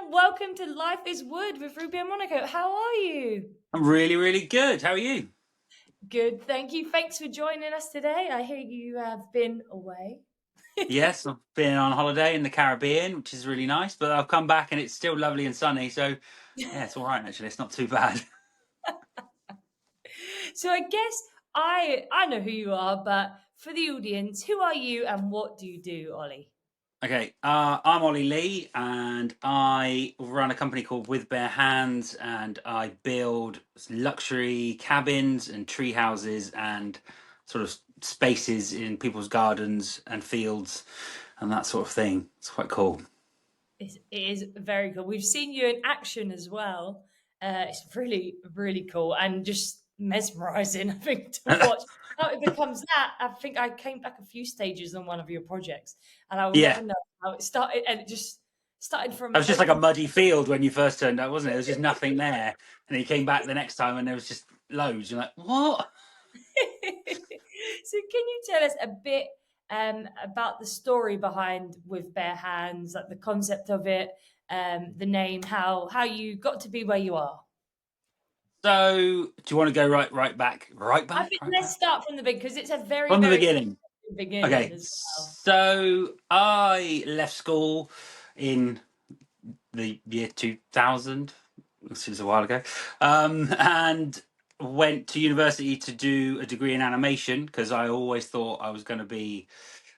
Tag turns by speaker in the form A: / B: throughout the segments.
A: and welcome to Life is Wood with Ruby and Monaco. How are you?
B: I'm really, really good. How are you?
A: Good, thank you. Thanks for joining us today. I hear you have been away.
B: Yes, I've been on holiday in the Caribbean, which is really nice, but I've come back and it's still lovely and sunny. So, yeah, it's all right, actually. It's not too bad.
A: So I guess I know who you are, but for the audience, who are you and what do you do, Ollie?
B: Okay, I'm Ollie Lee, and I run a company called With Bare Hands, and I build luxury cabins and tree houses and sort of spaces in people's gardens and fields and that sort of thing. It's quite cool.
A: It is very cool. We've seen you in action as well. It's really, really cool and just mesmerizing, I think, to watch. How it becomes that, I think I came back a few stages on one of your projects, and I will
B: Yeah.
A: never know how it started. And it just started
B: It
A: from
B: was just like a
A: open.
B: muddy field when you first turned up, wasn't it? There was just nothing there. And then you came back the next time and there was just loads. You're like, what?
A: So, can you tell us a bit about the story behind With Bare Hands, like the concept of it, the name, how you got to be where you are?
B: So, do you want to go right back? Right
A: I
B: back?
A: think
B: Right
A: let's
B: back?
A: start from the beginning because it's a very,
B: From the
A: very
B: beginning.
A: interesting beginning
B: Okay.
A: as well.
B: So, I left school in the year 2000, which is a while ago, and went to university to do a degree in animation because I always thought I was going to be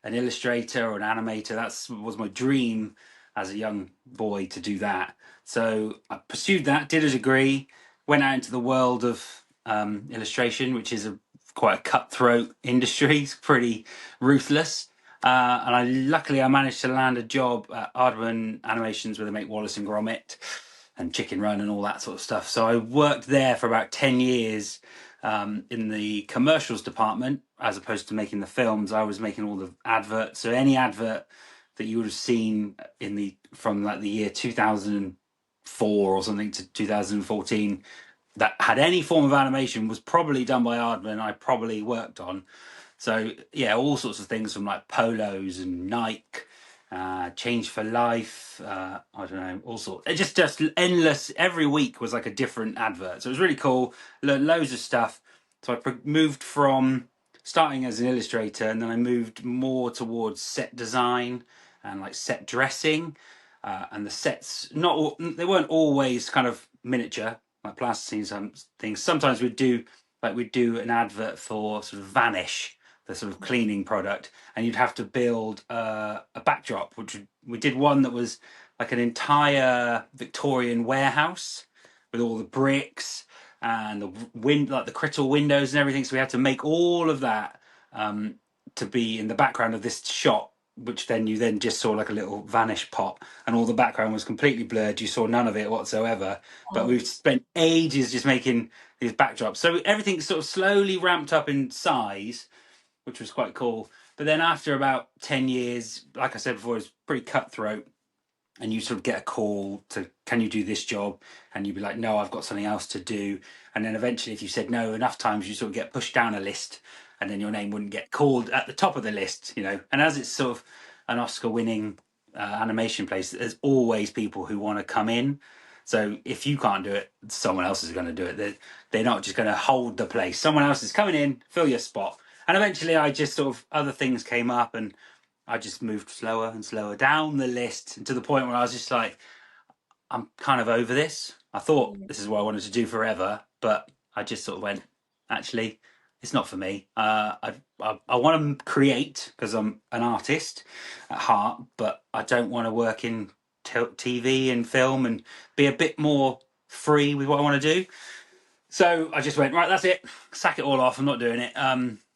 B: an illustrator or an animator. That was my dream as a young boy to do that. So I pursued that, did a degree, went out into the world of illustration, which is quite a cutthroat industry. It's pretty ruthless. And luckily I managed to land a job at Aardman Animations where they make Wallace and Gromit and Chicken Run and all that sort of stuff. So I worked there for about 10 years in the commercials department as opposed to making the films. I was making all the adverts. So any advert that you would have seen in the from like the year 2004 or something to 2014 that had any form of animation was probably done by Aardman. I probably worked on. So yeah, all sorts of things from like polos and Nike, Change for Life. I don't know, all sorts. It just endless. Every week was like a different advert. So it was really cool. Learned loads of stuff. So moved from starting as an illustrator, and then I moved more towards set design and like set dressing. And the sets they weren't always kind of miniature like plasticine. Some things sometimes we'd do an advert for sort of Vanish, the sort of cleaning product, and you'd have to build a backdrop, which we did one that was like an entire Victorian warehouse with all the bricks and the like the crystal windows and everything. So we had to make all of that to be in the background of this shot, which then you then just saw like a little Vanish pot, and all the background was completely blurred. You saw none of it whatsoever. But
A: Oh,
B: we've spent ages just making these backdrops. So everything sort of slowly ramped up in size, which was quite cool. But then after about 10 years, like I said before, it was pretty cutthroat. And you sort of get a call to, can you do this job? And you'd be like, no, I've got something else to do. And then eventually, if you said no enough times, you sort of get pushed down a list and then your name wouldn't get called at the top of the list, you know. And as it's sort of an Oscar winning animation place, there's always people who want to come in. So if you can't do it, someone else is going to do it. They're not just going to hold the place. Someone else is coming in, fill your spot. And eventually, I just sort of other things came up, and I just moved slower and slower down the list to the point where I was just like, I'm kind of over this. I thought
A: yeah.
B: this is what I wanted to do forever, but I just sort of went, actually, it's not for me. I want to create because I'm an artist at heart, but I don't want to work in TV and film and be a bit more free with what I want to do. So I just went, right, that's it. Sack it all off. I'm not doing it.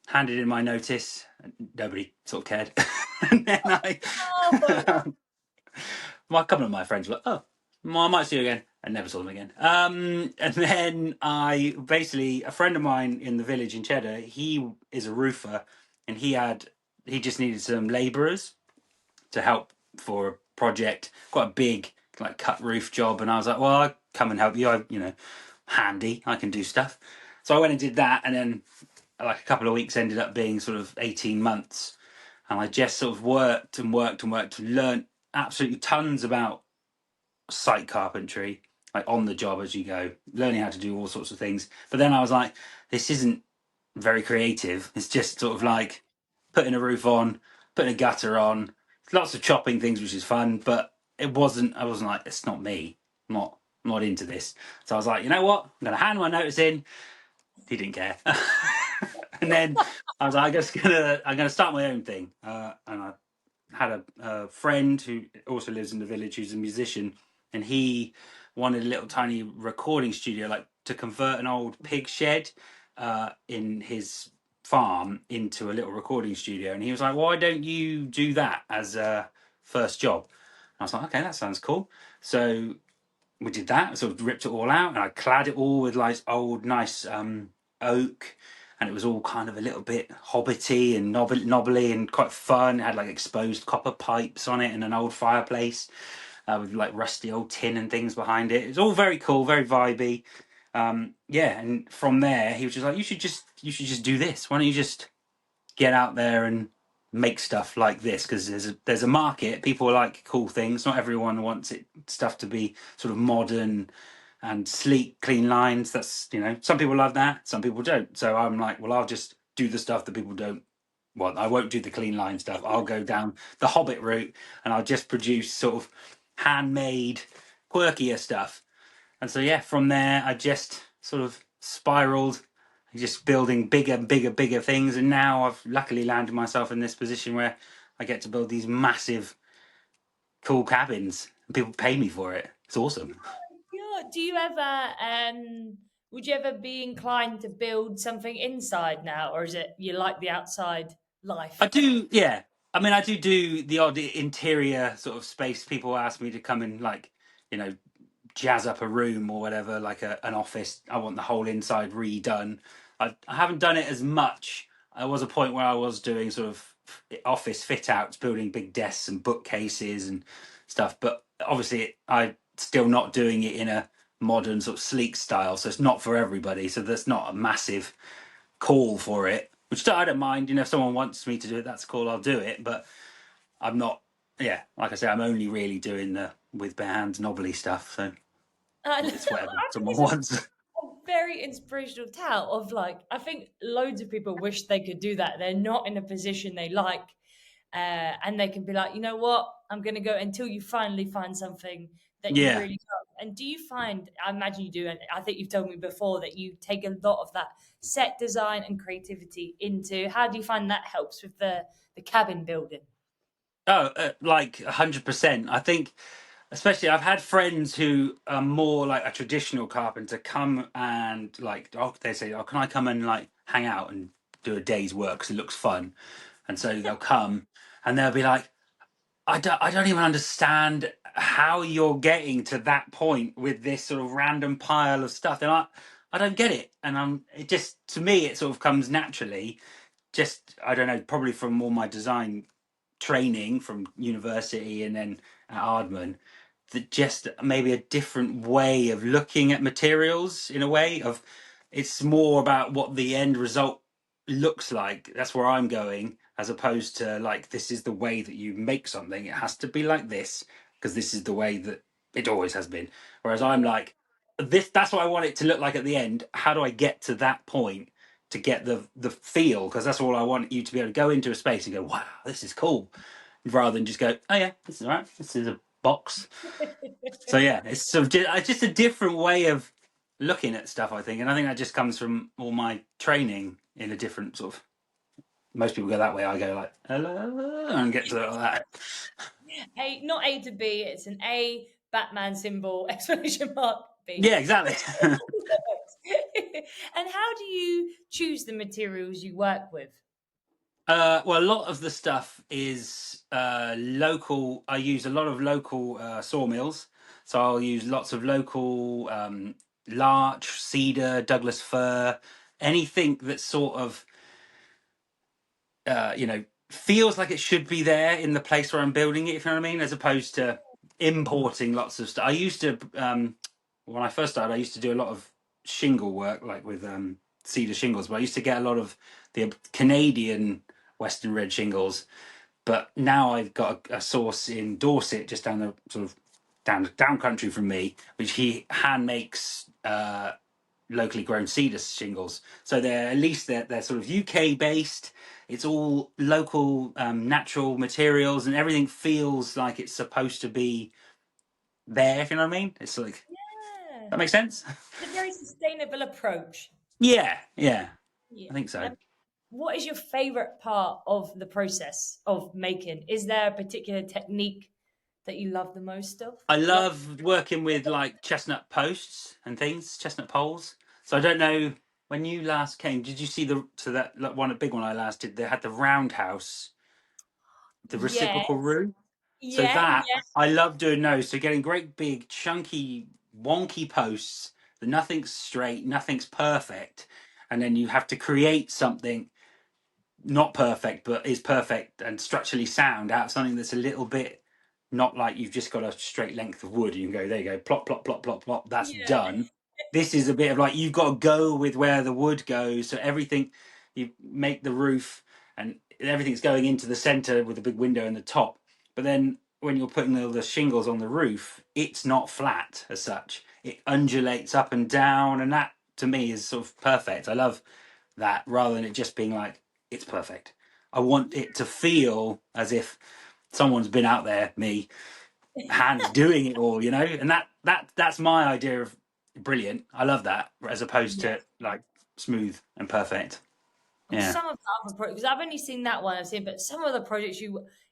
B: Handed in my notice. Nobody sort of cared. And then
A: Oh,
B: a couple of my friends were like, oh, well, I might see you again. I never saw them again. And then a friend of mine in the village in Cheddar, he is a roofer, and he just needed some labourers to help for a project, quite a big like cut roof job. And I was like, well, I'll come and help you. Handy, I can do stuff. So I went and did that, and then like a couple of weeks ended up being sort of 18 months. And I just sort of worked and worked and worked and learned absolutely tons about site carpentry, like on the job as you go, learning how to do all sorts of things. But then I was like, this isn't very creative. It's just sort of like putting a roof on, putting a gutter on, lots of chopping things, which is fun. But it wasn't. I wasn't like, it's not me. I'm not into this. So I was like, you know what? I'm going to hand my notice in. He didn't care. And then I was like, I'm gonna start my own thing. And I had a friend who also lives in the village who's a musician, and he wanted a little tiny recording studio, like to convert an old pig shed in his farm into a little recording studio. And he was like, why don't you do that as a first job? And I was like, okay, that sounds cool. So we did that, sort of ripped it all out, and I clad it all with like old nice oak, and it was all kind of a little bit hobbity and knobbly and quite fun. It had like exposed copper pipes on it and an old fireplace with like rusty old tin and things behind it. It was all very cool, very vibey. Yeah, and from there he was just like, you should just do this. Why don't you just get out there and make stuff like this? Because there's a market. People like cool things. Not everyone wants it stuff to be sort of modern and sleek, clean lines. That's, some people love that, some people don't. So I'm like, well, I'll just do the stuff that people don't want. I won't do the clean line stuff. I'll go down the Hobbit route, and I'll just produce sort of handmade, quirkier stuff. And so yeah, from there I just sort of spiraled, just building bigger, bigger things. And now I've luckily landed myself in this position where I get to build these massive, cool cabins, and people pay me for it. It's awesome.
A: Yeah. Do you ever would you ever be inclined to build something inside now, or is it you like the outside life?
B: I do, yeah. I mean, I do the odd interior sort of space. People ask me to come and like, you know, jazz up a room or whatever, like an office. I want the whole inside redone. I haven't done it as much. There was a point where I was doing sort of office fit outs, building big desks and bookcases and stuff. But obviously, I'm still not doing it in a modern sort of sleek style. So it's not for everybody. So there's not a massive call for it, which I don't mind. If someone wants me to do it, that's cool. I'll do it. But I'm not. Yeah, like I say, I'm only really doing the with bare hands knobbly stuff. So
A: I
B: it's whatever
A: think
B: someone
A: it's a
B: wants.
A: very inspirational tale of like I think loads of people wish they could do that. They're not in a position they like, and they can be like, you know what, I'm going to go until you finally find something that you
B: Yeah.
A: really love. And do you find? I imagine you do, and I think you've told me before that you take a lot of that set design and creativity into. How do you find that helps with the cabin building?
B: Oh, like 100%. I think, especially, I've had friends who are more like a traditional carpenter come and like, oh, they say, oh, can I come and like hang out and do a day's work because it looks fun? And so they'll come and they'll be like, I don't even understand how you're getting to that point with this sort of random pile of stuff. And I don't get it. And it just, to me, it sort of comes naturally. Just, I don't know, probably from all my design training from university and then at Ardman, that just maybe a different way of looking at materials in a way of it's more about what the end result looks like. That's where I'm going, as opposed to like this is the way that you make something. It has to be like this because this is the way that it always has been. Whereas I'm like this. That's what I want it to look like at the end. How do I get to that point? To get the feel, because that's all I want you to be able to go into a space and go, wow, this is cool, rather than just go, oh yeah, this is all right, this is a box. So yeah, it's sort of just a different way of looking at stuff, I think, and I think that just comes from all my training in a different sort of. Most people go that way. I go like hello and get to that.
A: A not A to B. It's an A Batman symbol exclamation mark B.
B: Yeah, exactly.
A: And how do you choose the materials you work with?
B: Well, a lot of the stuff is local. I use a lot of local sawmills, so I'll use lots of local larch, cedar, Douglas fir, anything that sort of feels like it should be there in the place where I'm building it. If you know what I mean, as opposed to importing lots of stuff. I used to when I first started, I used to do a lot of shingle work, like with cedar shingles. But I used to get a lot of the Canadian Western red shingles. But now I've got a source in Dorset, just down the sort of down country from me, which he hand makes locally grown cedar shingles. So they're at least they're sort of UK based. It's all local, natural materials, and everything feels like it's supposed to be there. If you know what I mean? It's like
A: Yeah.
B: that makes sense.
A: It's a very sustainable approach.
B: Yeah, yeah,
A: Yeah.
B: I think so.
A: What is your favorite part of the process of making? Is there a particular technique that you love the most of?
B: I
A: Love.
B: love working with like chestnut posts and things, chestnut poles. So I don't know when you last came. Did you see that like, one a big one I last did? They had the roundhouse, the
A: Yeah,
B: reciprocal room. So
A: yeah,
B: that
A: yeah,
B: I love doing those. So getting great big chunky wonky posts that nothing's straight, nothing's perfect, and then you have to create something not perfect but is perfect and structurally sound out of something that's a little bit not like you've just got a straight length of wood. You can go, there you go, plop plop plop plop plop, that's
A: yeah,
B: done. This is a bit of like you've got to go with where the wood goes, so everything you make the roof and everything's going into the center with a big window in the top, but then when you're putting all the shingles on the roof, it's not flat as such, it undulates up and down, and that to me is sort of perfect. I love that rather than it just being like it's perfect. I want it to feel as if someone's been out there, me, hands doing it all, and that's my idea of brilliant. I love that as opposed
A: yeah.
B: to like smooth and perfect. Yeah.
A: Some of the other projects, because I've only seen that one I've seen, but some of the projects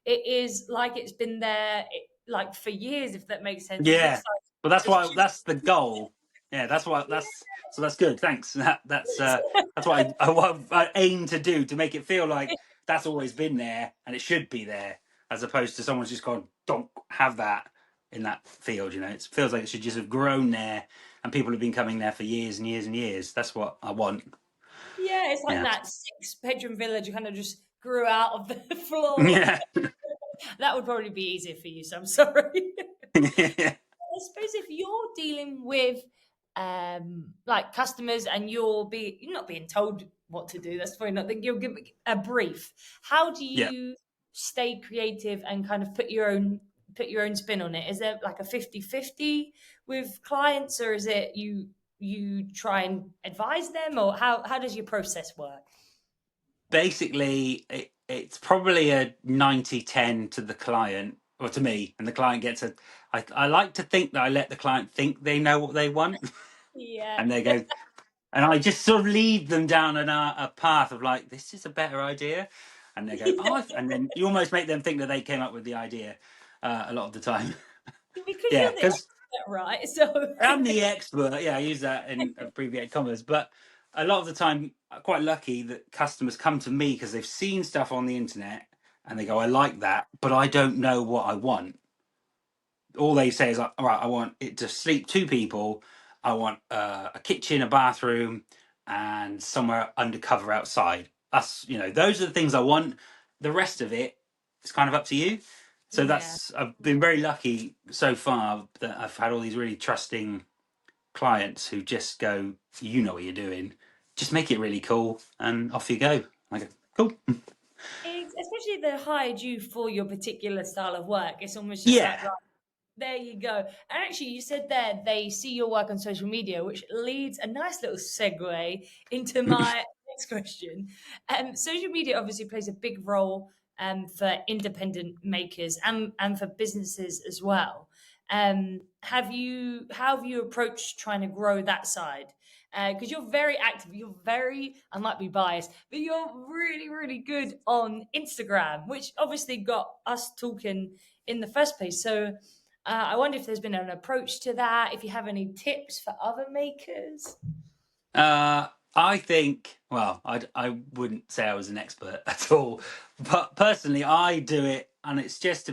A: it is like it's been there like for years, if that makes sense. It looks
B: Yeah.
A: like
B: But that's
A: it's
B: why
A: just
B: that's the goal. Yeah, that's why that's good. Thanks. That's what I aim to do, to make it feel like that's always been there and it should be there, as opposed to someone's just gone, don't have that in that field. It feels like it should just have grown there, and people have been coming there for years and years and years. That's what I want.
A: yeah, it's like
B: Yeah.
A: that six-bedroom village you kind of just grew out of the floor.
B: Yeah.
A: That would probably be easier for you, so I'm sorry.
B: Yeah.
A: I suppose if you're dealing with like customers and you're not being told what to do, that's probably not that you're giving a brief. How do
B: Yeah.
A: you stay creative and kind of put your own spin on it? Is there like a 50-50 with clients, or is it you try and advise them, or how does your process work?
B: Basically it's probably a 90-10 to the client or to me, and the client gets I like to think that I let the client think they know what they want.
A: Yeah.
B: And they go, and I just sort of lead them down a path of like, this is a better idea, and they go, oh, and then you almost make them think that they came up with the idea a lot of the time.
A: Because
B: Yeah,
A: you're the
B: because
A: expert, right? So
B: I'm the expert. Yeah, I use that in abbreviated commas. But a lot of the time, I'm quite lucky that customers come to me because they've seen stuff on the internet and they go, I like that, but I don't know what I want. All they say is, like, all right, I want it to sleep two people. I want a kitchen, a bathroom, and somewhere undercover outside. Those are the things I want. The rest of it is kind of up to you. So
A: yeah.
B: I've been very lucky so far that I've had all these really trusting clients who just go, you know what you're doing, just make it really cool, and off you go. I go, cool.
A: Especially if they hired you for your particular style of work. It's almost just like,
B: Yeah.
A: right, there you go. And actually, you said there they see your work on social media, which leads a nice little segue into my next question. Social media obviously plays a big role for independent makers and for businesses as well. How have you approached trying to grow that side? Because you're very active, I might be biased, but you're really, really good on Instagram, which obviously got us talking in the first place. So I wonder if there's been an approach to that, if you have any tips for other makers.
B: I think, well, I wouldn't say I was an expert at all, but personally, I do it, and it's just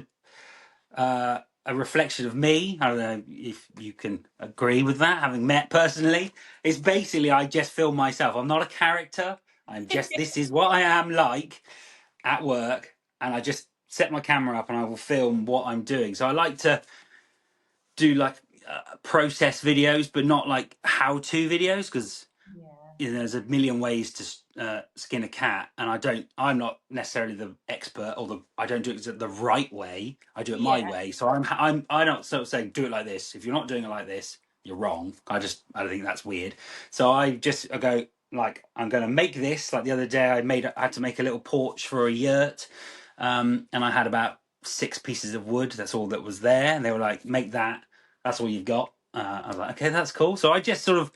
B: a reflection of me. I don't know if you can agree with that, having met personally. It's basically I just film myself. I'm not a character. This is what I am like at work, and I just set my camera up and I will film what I'm doing. So I like to do like process videos, but not like how-to videos, because
A: Yeah.
B: there's a million ways to skin a cat, and I'm not necessarily the expert, or I don't do it the right way. I do it my
A: Yeah.
B: way. So I don't sort of say do it like this. If you're not doing it like this, you're wrong. I think that's weird. So I go like, I'm going to make this. Like the other day, I had to make a little porch for a yurt, and I had about 6 pieces of wood. That's all that was there, and they were like, make that. That's all you've got. I was like, okay, that's cool. So I just sort of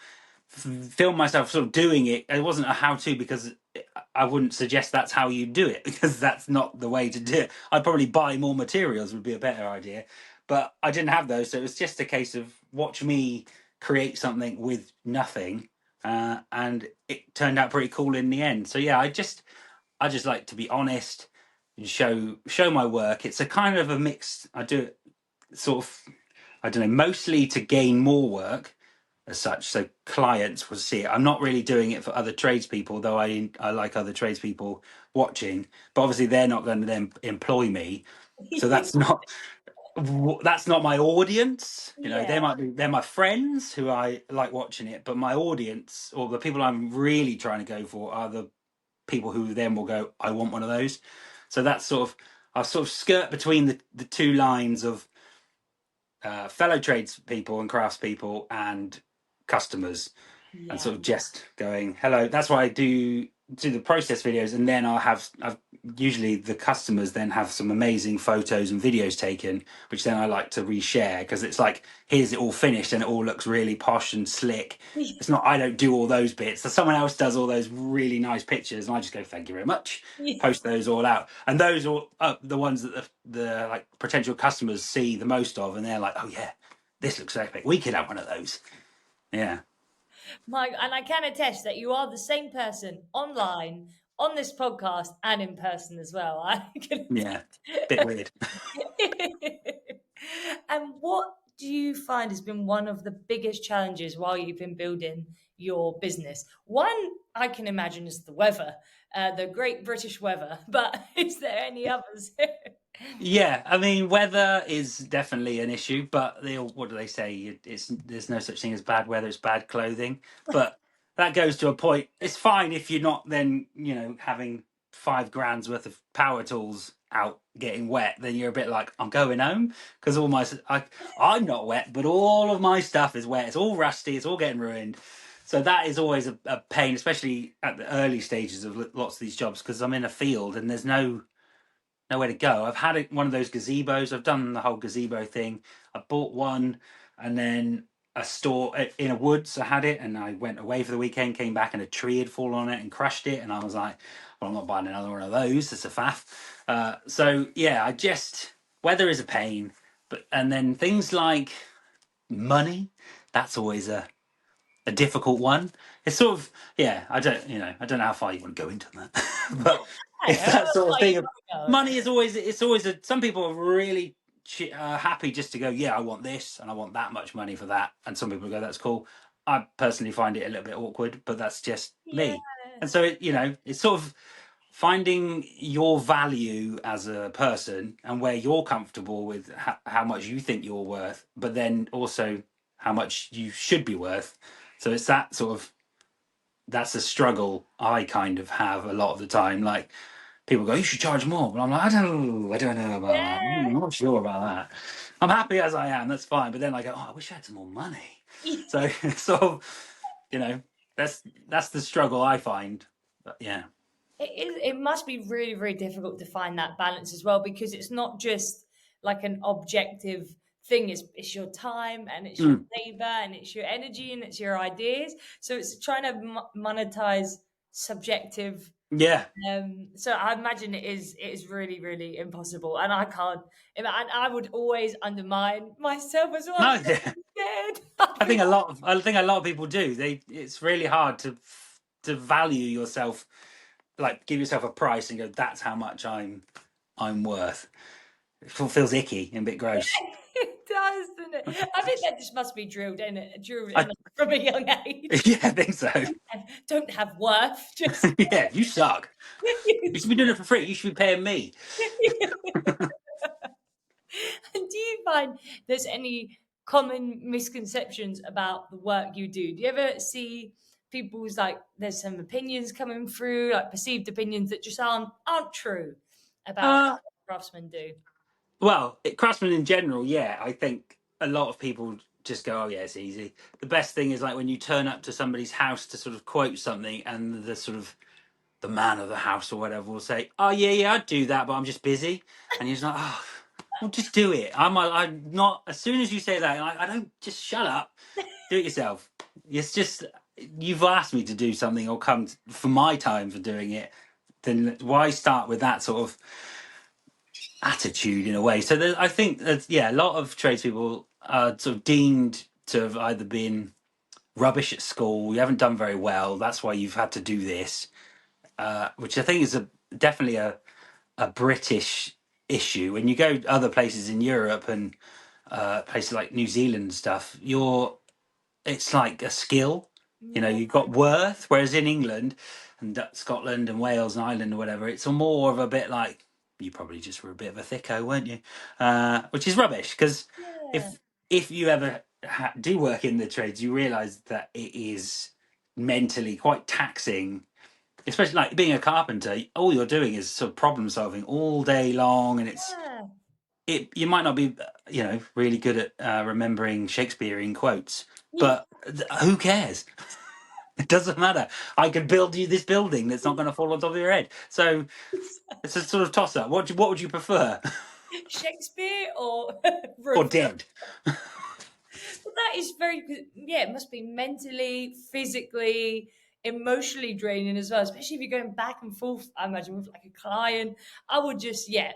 B: film myself sort of doing it. It wasn't a how-to, because I wouldn't suggest that's how you do it, because that's not the way to do it. I'd probably buy more materials would be a better idea, but I didn't have those, so it was just a case of watch me create something with nothing, and it turned out pretty cool in the end. So yeah, I just like to be honest and show my work. It's a kind of a mix. I do it sort of, I don't know, mostly to gain more work as such, so clients will see it. I'm not really doing it for other tradespeople, though I like other tradespeople watching, but obviously they're not going to then employ me, so that's not my audience.
A: Yeah.
B: They're my friends who I like watching it, but my audience, or the people I'm really trying to go for, are the people who then will go, I want one of those. So that's I sort of skirt between the two lines of fellow tradespeople and craftspeople and customers, and
A: Yeah.
B: sort of just going hello. That's why I do the process videos, and then I've usually the customers then have some amazing photos and videos taken, which then I like to reshare, because it's like, here's it all finished and it all looks really posh and slick. It's not, I don't do all those bits, so someone else does all those really nice pictures, and I just go, thank you very much, post those all out, and those are the ones that the like potential customers see the most of, and they're like, oh yeah, this looks epic, we could have one of those. Yeah.
A: Mike, and I can attest that you are the same person online, on this podcast, and in person as well. I can
B: Yeah, bit
A: attest.
B: weird.
A: And what do you find has been one of the biggest challenges while you've been building your business? One I can imagine is the weather, the great British weather, but is there any others?
B: Yeah, I mean, weather is definitely an issue, but what do they say? There's no such thing as bad weather; it's bad clothing. But that goes to a point. It's fine if you're not then, having 5 grand's worth of power tools out getting wet. Then you're a bit like, I'm going home, because I'm not wet, but all of my stuff is wet. It's all rusty. It's all getting ruined. So that is always a pain, especially at the early stages of lots of these jobs, because I'm in a field and there's nowhere to go. I've had one of those gazebos. I've done the whole gazebo thing. I bought one, and then a store in a woods. I had it, and I went away for the weekend. Came back, and a tree had fallen on it and crushed it. And I was like, "Well, I'm not buying another one of those. It's a faff." So yeah, weather is a pain, and then things like money. That's always a difficult one. It's sort of, yeah. I don't know how far you want to go into that, but
A: I
B: it's
A: know,
B: that sort of
A: like,
B: thing of money is always, some people are really happy just to go, yeah, I want this and I want that much money for that, and some people go, that's cool. I personally find it a little bit awkward, but that's just
A: yeah.
B: me. And so it's sort of finding your value as a person, and where you're comfortable with how much you think you're worth, but then also how much you should be worth. So it's that sort of, that's a struggle I kind of have a lot of the time. Like, people go, you should charge more, but I'm like, I don't know about that. I'm not sure about that. I'm happy as I am, that's fine. But then I go, oh, I wish I had some more money.
A: Yeah.
B: So it's sort of, that's the struggle I find. But yeah.
A: It must be really, really difficult to find that balance as well, because it's not just like an objective thing. It's your time, and it's your
B: Mm.
A: labor, and it's your energy, and it's your ideas. So it's trying to monetize subjective.
B: Yeah.
A: So I imagine it is really, really impossible, and I can't. And I would always undermine myself as well.
B: No,
A: I'm
B: yeah.
A: scared.
B: I think a lot of people do. It's really hard to value yourself, like give yourself a price and go, that's how much I'm worth. It feels icky and a bit gross.
A: It does, doesn't it? I think that just must be drilled in it,
B: I,
A: from a young age.
B: yeah, I think so.
A: And don't have worth. Just
B: Yeah, you suck. You should be doing it for free. You should be paying me.
A: And do you find there's any common misconceptions about the work you do? Do you ever see people's like there's some opinions coming through, like perceived opinions that just aren't true about
B: Uh,
A: what craftsmen do.
B: well, craftsmen in general, yeah, I think a lot of people just go, "Oh yeah, it's easy." The best thing is like when you turn up to somebody's house to sort of quote something, and the sort of the man of the house or whatever will say, "Oh yeah, yeah, I'd do that, but I'm just busy," and you're just like, "Oh, well, just do it." I'm not. As soon as you say that, I don't just shut up. Do it yourself. It's just you've asked me to do something or come for my time for doing it. Then why start with that sort of attitude in a way? So I think that yeah, a lot of tradespeople are sort of deemed to have either been rubbish at school, you haven't done very well, that's why you've had to do this, which I think is definitely a British issue. When you go to other places in Europe and places like New Zealand and stuff, it's like a skill. You know,
A: Yeah.
B: you've got worth. Whereas in England and Scotland and Wales and Ireland or whatever, it's a more of a bit like you probably just were a bit of a thicko, weren't you? Which is rubbish because
A: Yeah.
B: if you ever do work in the trades, you realise that it is mentally quite taxing, especially like being a carpenter. All you're doing is sort of problem solving all day long, and
A: Yeah.
B: you might not be really good at remembering Shakespearean quotes,
A: Yeah.
B: but who cares? It doesn't matter. I could build you this building that's not going to fall on top of your head. So it's a sort of toss up. What would you prefer?
A: Shakespeare or
B: Or
A: roof?
B: dead?
A: Well, that is very, yeah, it must be mentally, physically, emotionally draining as well, especially if you're going back and forth. I imagine with like a client, I would just, yeah,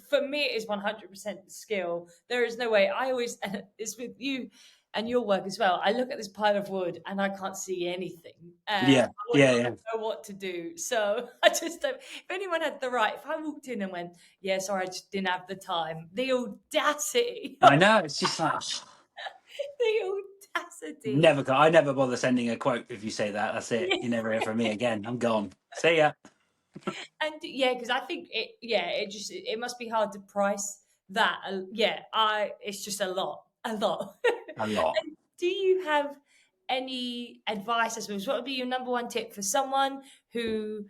A: for me, it is 100% skill. There is no way. I always, and it's with you and your work as well. I look at this pile of wood and I can't see anything.
B: Yeah,
A: I wouldn't
B: yeah, yeah.
A: know what to do. So I just don't, if anyone had the right, if I walked in and went, yeah, sorry, I just didn't have the time, the audacity
B: I
A: of
B: know. It's just like
A: the audacity.
B: never. I never bother sending a quote if you say that. That's it.
A: Yeah.
B: You never hear from me again. I'm gone. See ya.
A: And yeah, because I think it must be hard to price that. Yeah, I it's just a lot.
B: A lot.
A: And do you have any advice, I suppose? What would be your number one tip for someone who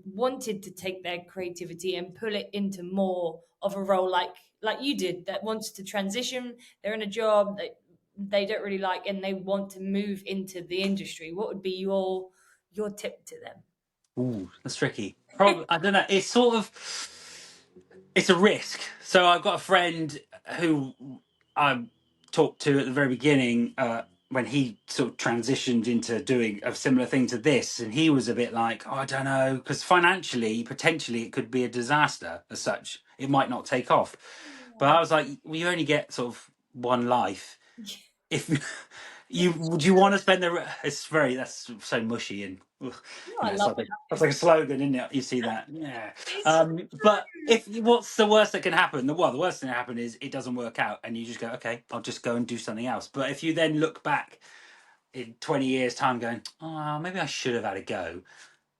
A: wanted to take their creativity and pull it into more of a role like you did, that wants to transition, they're in a job that they don't really like and they want to move into the industry? What would be your tip to them?
B: Ooh, that's tricky. Probably, I don't know. It's a risk. So I've got a friend who I talked to at the very beginning when he sort of transitioned into doing a similar thing to this, and he was a bit like, "Oh, I don't know," because financially, potentially, it could be a disaster as such. It might not take off. But I was like, "Well, you only get sort of one life. If you would you want to spend that's so mushy and ugh,
A: No,
B: you
A: I
B: know it's
A: love
B: like
A: it.
B: that's like a slogan, isn't it? You see that, yeah.
A: It's
B: But if what's the worst that can happen? Well, the worst thing that happen is it doesn't work out, and you just go, okay, I'll just go and do something else. But if you then look back in 20 years' time, going, oh, maybe I should have had a go.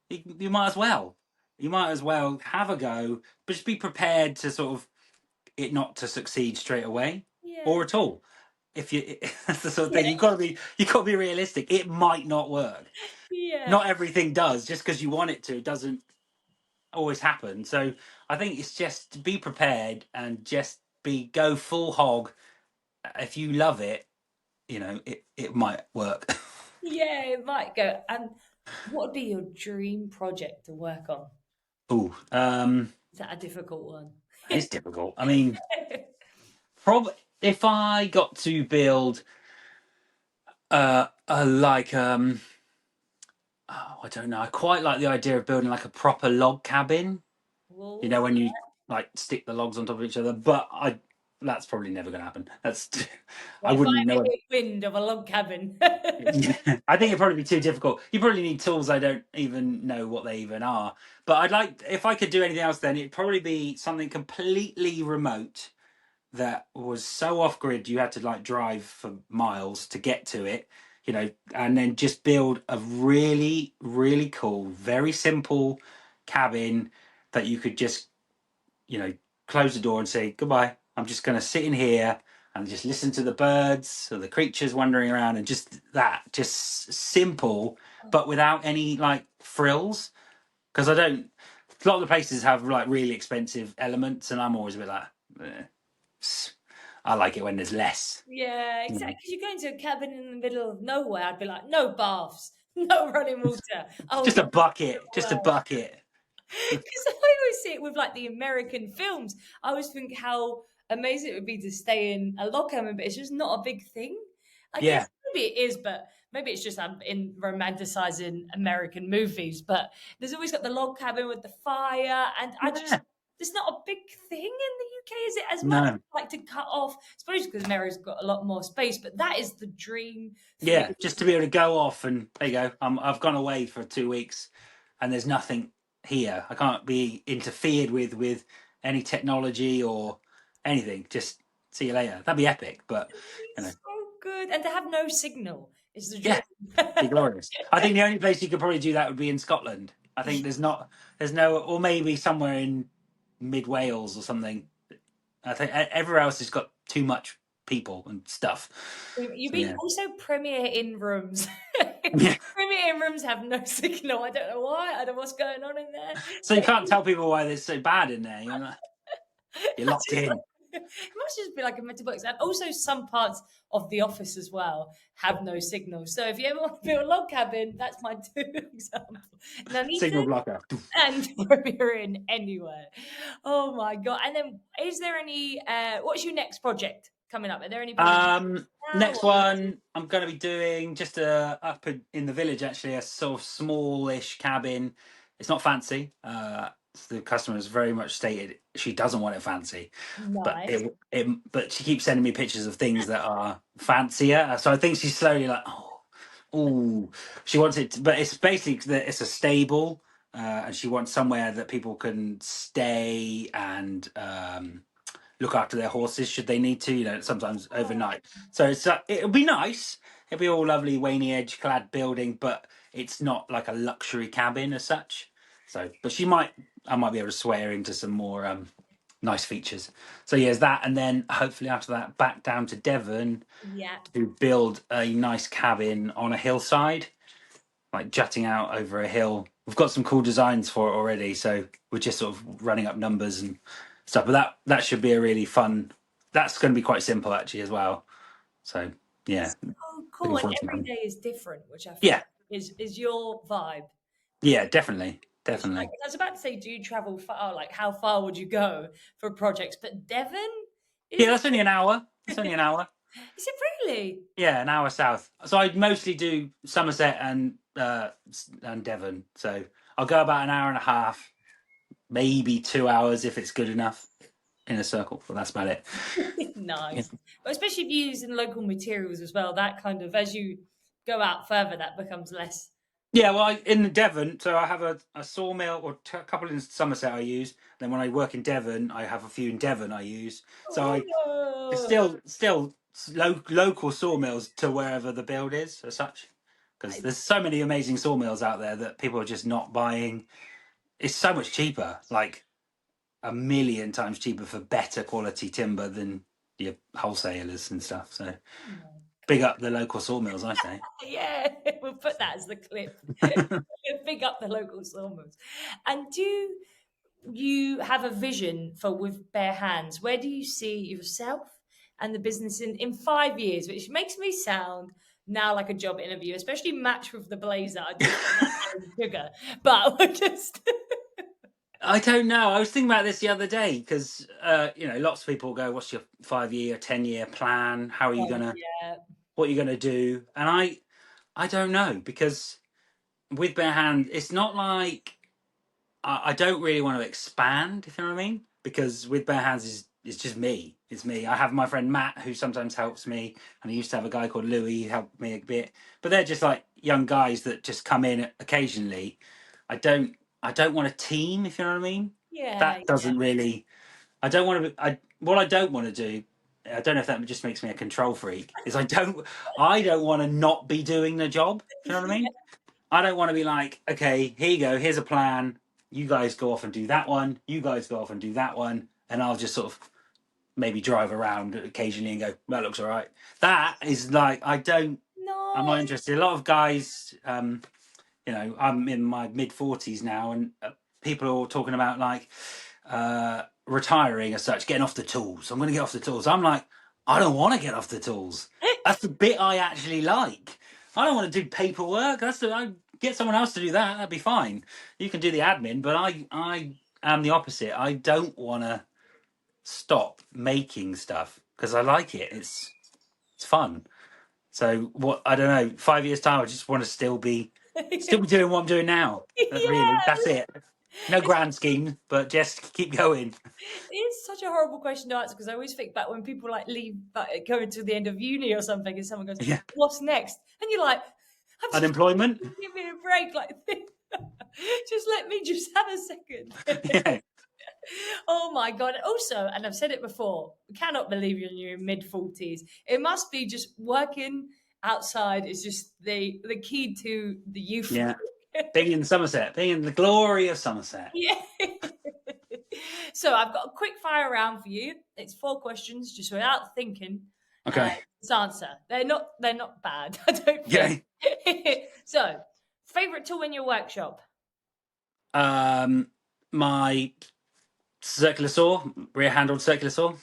B: You might as well. You might as well have a go, but just be prepared to sort of it not to succeed straight away
A: yeah,
B: or at all. If you that's the sort of
A: yeah,
B: thing you got to be realistic. It might not work.
A: yeah,
B: Not everything does. Just because you want it to doesn't always happen. So I think it's just to be prepared and just be go full hog. If you love it, it might work.
A: yeah. It might go. And what would be your dream project to work on?
B: Ooh,
A: Is that a difficult one?
B: it's difficult. I mean, probably if I got to build a like oh, I don't know. I quite like the idea of building like a proper log cabin. You know,
A: Well,
B: when you like stick the logs on top of each other. But that's probably never going to happen. That's I
A: yeah, if I
B: wouldn't
A: ever
B: know.
A: hit wind of a log cabin.
B: I think it'd probably be too difficult. You probably need tools I don't even know what they even are. But I'd like if I could do anything else, then it'd probably be something completely remote that was so off grid you had to like drive for miles to get to it. And then just build a really, really cool, very simple cabin that you could just, close the door and say goodbye. I'm just going to sit in here and just listen to the birds or the creatures wandering around, and just simple, but without any like frills. Because I don't. A lot of the places have like really expensive elements, and I'm always a bit like, eh. I like it when there's less.
A: Yeah,
B: You
A: exactly.
B: know.
A: Because you're going to a cabin in the middle of nowhere. I'd be like, no baths, no running water. Oh,
B: Just a
A: no.
B: bucket, just a bucket.
A: Because I always see it with like the American films. I always think how amazing it would be to stay in a log cabin, but it's just not a big thing. I guess
B: Yeah,
A: maybe it is, but maybe it's just I'm in romanticizing American movies. But there's always got the log cabin with the fire, and I just
B: yeah.
A: there's not a big thing in the UK, is it? As much
B: No,
A: like to cut off, I suppose because America's got a lot more space, but that is the dream for me.
B: yeah. Just to be able to go off and there you go. I've gone away for 2 weeks, and there's nothing here. I can't be interfered with any technology or anything. Just see you later. That'd be epic. But you know,
A: It's so good, and to have no signal is the
B: yeah,
A: dream.
B: be glorious. I think the only place you could probably do that would be in Scotland. I think there's no, or maybe somewhere in mid Wales or something. I think everywhere else has got too much people and stuff.
A: You
B: So
A: mean
B: yeah,
A: also Premier in rooms?
B: yeah.
A: Premier in rooms have no signal. I don't know why. I don't know what's going on in there.
B: So you can't tell people why they're so bad in there. You're
A: I
B: locked
A: just
B: in.
A: it must just be like a mental box. And also some parts of the office as well have no signal. So if you ever want to build a log cabin, that's my two examples.
B: Signal
A: Nuneaton
B: blocker.
A: and Premier in anywhere. Oh my god. And then is there any what's your next project coming up? Are there any projects now
B: Next
A: or
B: one, I'm going to be doing just in the village actually, a sort of smallish cabin. It's not fancy. The customer has very much stated she doesn't want it fancy, but
A: nice?
B: but she keeps sending me pictures of things that are fancier. So I think she's slowly like, oh, she wants it, but it's basically that it's a stable, and she wants somewhere that people can stay and look after their horses should they need to, sometimes overnight. So it'll be nice. It'll be all lovely Waney Edge clad building, but it's not like a luxury cabin as such. So, but I might be able to sway her into some more nice features. So yeah, there's that, and then hopefully after that, back down to Devon
A: Yeah.
B: to build a nice cabin on a hillside, like jutting out over a hill. We've got some cool designs for it already, so we're just sort of running up numbers and stuff. But that should be a really fun. That's going to be quite simple actually as well. So yeah,
A: Oh,
B: looking
A: cool. And
B: forward to that
A: every
B: one.
A: day is different, which I think
B: Yeah,
A: is your vibe.
B: yeah, definitely,
A: Which like
B: definitely.
A: I was about to say, do you travel far? Like how far would you go for projects? But Devon
B: Yeah,
A: is
B: that's only an hour. That's only an hour.
A: is it really?
B: Yeah, an hour south. So I mostly do Somerset and Devon. So I'll go about an hour and a half, maybe 2 hours if it's good enough in a circle. But that's about it. Yeah.
A: Nice. But especially if you're using local materials as well, that kind of as you go out further, that becomes less.
B: Yeah, well, in Devon, so I have a sawmill or a couple in Somerset I use. Then when I work in Devon, I have a few in Devon I use. So it's
A: Oh,
B: still local sawmills to wherever the build is as such. Because there's so many amazing sawmills out there that people are just not buying. It's so much cheaper, like a million times cheaper for better quality timber than your wholesalers and stuff. So big up the local sawmills, I say.
A: yeah, we'll put that as the clip. Big up the local sawmills. And do you have a vision for With Bare Hands? Where do you see yourself and the business in 5 years? Which makes me sound now like a job interview, especially matched with the blazer. I just sugar, but we're just
B: I don't know. I was thinking about this the other day because lots of people go, "What's your 5 year, 10 year plan? How are you
A: oh,
B: gonna?
A: yeah,
B: What are you gonna do?" And I don't know because with bare hand, it's not like I don't really want to expand. If you know what I mean? Because with bare hands is just me. It's me. I have my friend Matt who sometimes helps me, and I used to have a guy called Louis who helped me a bit. But they're just like young guys that just come in occasionally. I don't. I don't want a team. If you know what I mean?
A: yeah,
B: That doesn't really. I don't want to. What I don't want to do. I don't know if that just makes me a control freak. Is I don't want to not be doing the job. Do you know what I
A: yeah.
B: mean? I don't want to be like, okay, here you go. Here's a plan. You guys go off and do that one. You guys go off and do that one, and I'll just sort of maybe drive around occasionally and go, that looks all right. That is like, I'm
A: No.
B: not interested. A lot of guys, I'm in my mid-40s now, and people are all talking about like retiring as such, getting off the tools. I'm going to get off the tools. I'm like, I don't want to get off the tools. That's the bit I actually like. I don't want to do paperwork. I get someone else to do that. That'd be fine. You can do the admin, but I am the opposite. I don't want to stop making stuff because I like it. It's fun. So what, I don't know. 5 years time, I just want to still be doing what I'm doing now. Really, that's
A: Yes.
B: it. No grand scheme, but just keep going.
A: It's such a horrible question to answer because I always think back when people like leave, like going to the end of uni or something, and someone goes,
B: Yeah.
A: "What's next?" And you're like, "I'm just
B: Unemployment.
A: give me a break, like just let me just have a second."
B: Yeah.
A: Oh my god! Also, and I've said it before, we cannot believe you're in your mid-40s. It must be just working outside is just the key to the youth.
B: Yeah. Being in Somerset, being in the glory of Somerset.
A: Yeah. So I've got a quick fire round for you. It's 4 questions, just without thinking.
B: Okay.
A: Just answer. They're not bad. I don't think. So, favorite tool in your workshop?
B: My circular saw, rear-handled circular saw.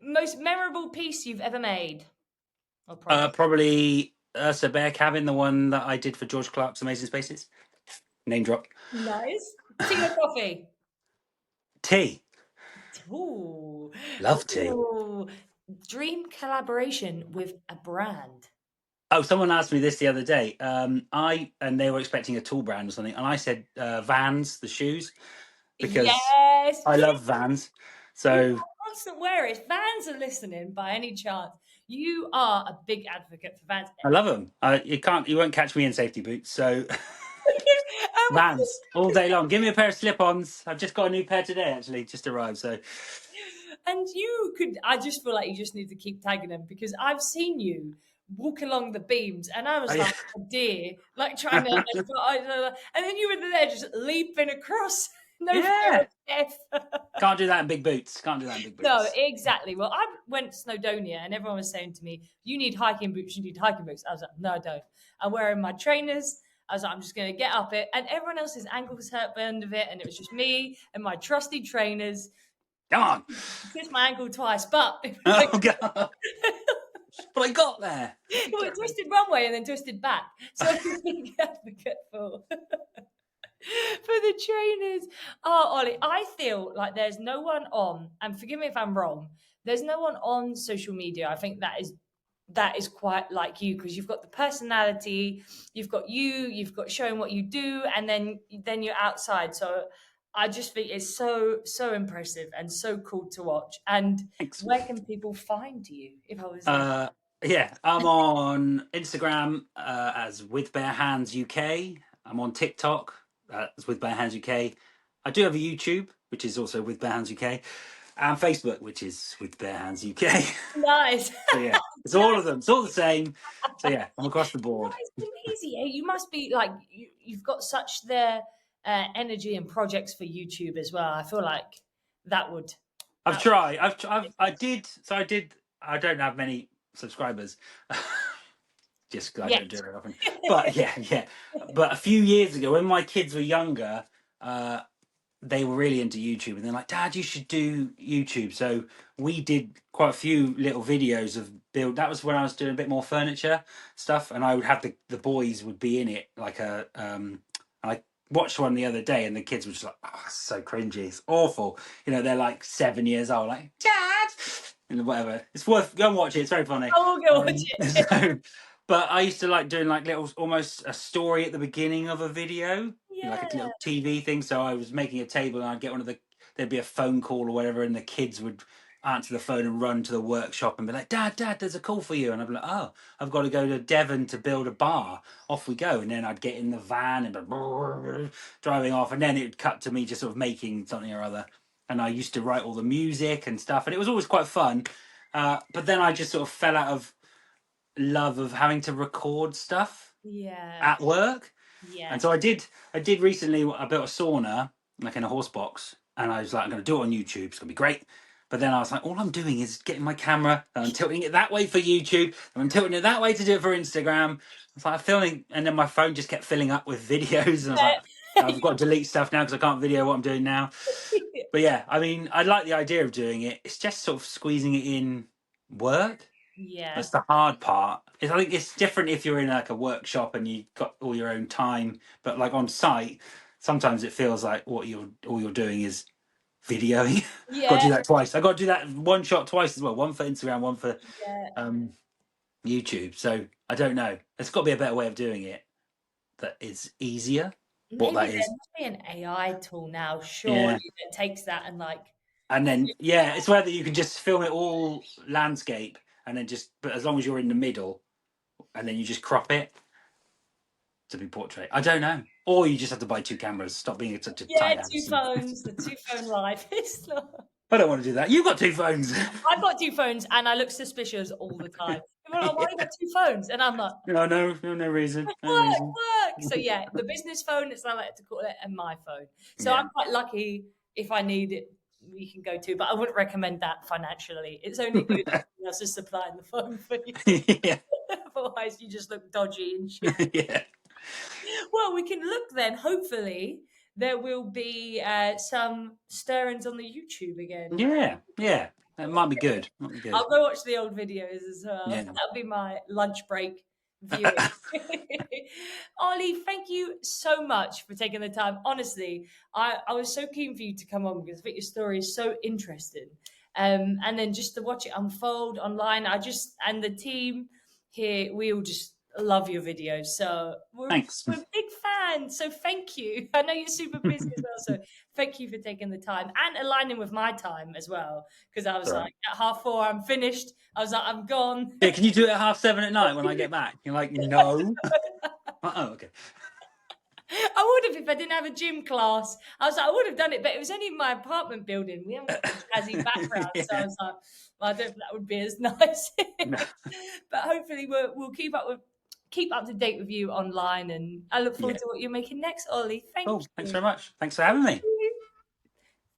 A: Most memorable piece you've ever made? Or project?
B: Probably Ursa Bear Cabin, the one that I did for George Clark's Amazing Spaces. Name drop.
A: Nice. Tea or coffee?
B: Tea.
A: Ooh.
B: Love tea.
A: Ooh. Dream collaboration with a brand.
B: Oh, someone asked me this the other day. And they were expecting a tool brand or something, and I said Vans, the shoes, because
A: Yes.
B: I love Vans. So
A: Constant wearer. If Vans are listening by any chance, you are a big advocate for Vans.
B: I love them. You won't catch me in safety boots. So Vans all day long. Give me a pair of slip-ons. I've just got a new pair today, actually, just arrived. So,
A: and I just feel like you just need to keep tagging them because I've seen you walk along the beams and I was like a deer, like trying to, and then you were there just leaping across. No fear of death.
B: Can't do that in big boots.
A: No, exactly. Well, I went to Snowdonia and everyone was saying to me, you need hiking boots. I was like, no, I don't. I'm wearing my trainers. I was like, I'm just going to get up it. And everyone else's ankles hurt by the end of it. And it was just me and my trusty trainers.
B: Come on.
A: Twist my ankle twice, but
B: oh God. But I got there.
A: Well, it twisted one way and then twisted back. So I'm a big advocate for the trainers. Oh, Ollie, I feel like there's no one on, and forgive me if I'm wrong, there's no one on social media. I think that is quite like you because you've got the personality, you've got showing what you do, and then you're outside. So I just think it's so impressive and so cool to watch. And
B: Thanks.
A: where can people find you? If I was
B: yeah, I'm on Instagram as With Bare Hands UK. I'm on TikTok as With Bare Hands UK. I do have a YouTube, which is also With Bare Hands UK, and Facebook, which is With Bare Hands UK.
A: Nice.
B: So yeah, it's all of them. It's all the same. So yeah, I'm across the board.
A: It's amazing. You must be like you've got such energy and projects for YouTube as well. I feel like that would.
B: I've tried. I did. I don't have many subscribers. Just because I don't do it often. But yeah. But a few years ago, when my kids were younger, they were really into YouTube, and they're like, "Dad, you should do YouTube." So we did quite a few little videos of build. That was when I was doing a bit more furniture stuff, and I would have the boys would be in it like a. I watched one the other day, and the kids were just like, "Oh, it's so cringy, it's awful." They're like 7 years old, like Dad, and whatever. It's worth go and watch it. It's very funny.
A: I will go watch it.
B: So, but I used to like doing like little, almost a story at the beginning of a video, like a little TV thing. So I was making a table, and I'd get there'd be a phone call or whatever, and the kids would answer the phone and run to the workshop and be like, Dad, there's a call for you. And I'd be like, oh, I've got to go to Devon to build a bar. Off we go. And then I'd get in the van and driving off, and then it would cut to me just sort of making something or other. And I used to write all the music and stuff, and it was always quite fun. But then I just sort of fell out of love of having to record stuff at work. And so I did recently. I built a sauna like in a horse box, and I was like, I'm going to do it on YouTube. It's going to be great. But then I was like, all I'm doing is getting my camera and I'm tilting it that way for YouTube and I'm tilting it that way to do it for Instagram. It's like I'm filming, and then my phone just kept filling up with videos, and I was like, I've got to delete stuff now because I can't video what I'm doing now. But yeah, I mean, I like the idea of doing it. It's just sort of squeezing it in work.
A: Yeah.
B: That's the hard part. I think it's different if you're in like a workshop and you've got all your own time, but like on site, sometimes it feels like all you're doing is videoing. Got to do that twice. I got to do that one shot twice as well. One for Instagram, one for YouTube. So I don't know. There's got to be a better way of doing it that is easier.
A: Maybe there must be an AI tool now, surely, that takes that and like.
B: And then it's whether you can just film it all landscape and then but as long as you're in the middle, and then you just crop it to be portrait. I don't know. Or you just have to buy 2 cameras. Stop being such a tight ass.
A: 2 phones. The 2 phone life. It's not.
B: I don't want to do that. You've got 2 phones.
A: I've got 2 phones, and I look suspicious all the time. People are like, why you got 2 phones? And I'm like,
B: no reason.
A: Work. So yeah, the business phone, as I like to call it, and my phone. So I'm quite lucky. If I need it, we can go to, but I wouldn't recommend that financially. It's only good if someone else is supplying the phone for you. Otherwise, you just look dodgy and shit. Well, we can look then. Hopefully, there will be some stirrings on the YouTube again.
B: Yeah. That might be good.
A: I'll go watch the old videos as well. Yeah. That'll be my lunch break viewing. Ollie, thank you so much for taking the time. Honestly, I was so keen for you to come on because I think your story is so interesting. And then just to watch it unfold online, and the team here, we all just love your videos. So we're big fans. So thank you. I know you're super busy as well. So thank you for taking the time and aligning with my time as well. Because I was like, at 4:30, I'm finished. I was like, I'm gone.
B: Yeah, can you do it at 7:30 at night when I get back? You're like, no. Okay.
A: I would have if I didn't have a gym class. I was like, I would have done it, but it was only in my apartment building. We haven't got a jazzy background, so I was like, well, I don't think that would be as nice. But hopefully, we'll keep up to date with you online, and I look forward to what you're making next, Ollie. Thank you.
B: Thanks very much. Thanks for having me.